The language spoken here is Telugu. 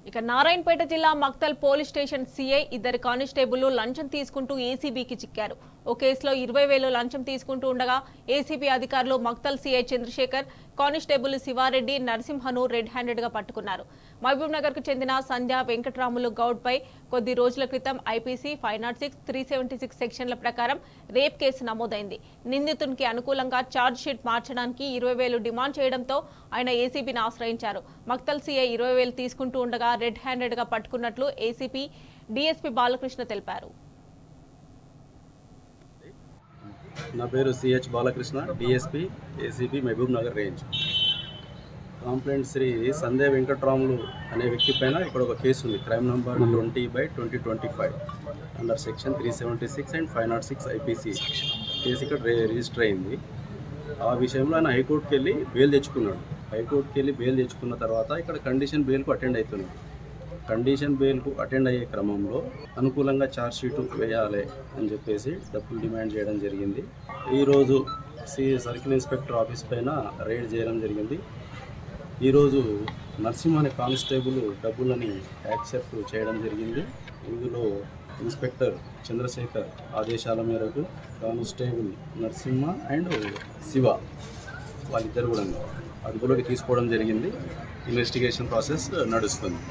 ఇక నారాయణపేట జిల్లా మక్తల్ పోలీస్ స్టేషన్ సీఐ ఇద్దరు కానిస్టేబుల్ లంచం తీసుకుంటూ ఏసీబీకి చిక్కారు. ఓ కేసులో 20,000 లంచం తీసుకుంటూ ఉండగా ఏసీబీ అధికారులు మక్తల్ సీఐ చంద్రశేఖర్, కానిస్టేబుల్ శివారెడ్డి, నరసింహను రెడ్ హ్యాండెడ్ గా పట్టుకున్నారు. మహబూబ్ నగర్ కు చెందిన సంధ్య వెంకట్రాములు గౌడ్ పై కొద్ది రోజుల క్రితం ఐపీసీ 506, 376 సెక్షన్ల ప్రకారం రేప్ కేసు నమోదైంది. నిందితునికి అనుకూలంగా ఛార్జ్ షీట్ మార్చడానికి 20,000 డిమాండ్ చేయడంతో ఆయన ఏసీబీని ఆశ్రయించారు. మక్తల్ సీఐ 20,000 తీసుకుంటూ ఉండగా రెడ్ హ్యాండెడ్ గా పట్టుకున్నట్లు ఏసీపీ డీఎస్పీ బాలకృష్ణ తెలిపారు. నా పేరు CH Balakrishna, DSP ACP Mahabubnagar range. Complaint Shri Sandhya Venkatramulu అనే వ్యక్తి పైన ఇక్కడ ఒక కేసు ఉంది. Crime number 20/2025 under section 376 and 506 IPC case ఇక్కడ రిజిస్టర్ అయింది. ఆ విషయంలో ఆయన హైకోర్టుకి వెళ్ళి బెయిల్ తెచ్చుకున్నాడు. హైకోర్టుకి వెళ్ళి బెయిల్ తెచ్చుకున్న తర్వాత ఇక్కడ కండిషన్ బెయిల్కు అటెండ్ అవుతున్నాడు. కండిషన్ బెయిల్కు అటెండ్ అయ్యే క్రమంలో అనుకూలంగా ఛార్జ్ షీటు వేయాలి అని చెప్పేసి డబ్బులు డిమాండ్ చేయడం జరిగింది. ఈరోజు సర్కిల్ ఇన్స్పెక్టర్ ఆఫీస్ పైన రైడ్ చేయడం జరిగింది. ఈరోజు నరసింహ అనే కానిస్టేబుల్ డబ్బులని యాక్సెప్ట్ చేయడం జరిగింది. ఇందులో ఇన్స్పెక్టర్ చంద్రశేఖర్ ఆదేశాల మేరకు కానిస్టేబుల్ నరసింహ అండ్ శివ వాళ్ళిద్దరు కూడా అదుపులోకి తీసుకోవడం జరిగింది. ఇన్వెస్టిగేషన్ ప్రాసెస్ నడుస్తుంది.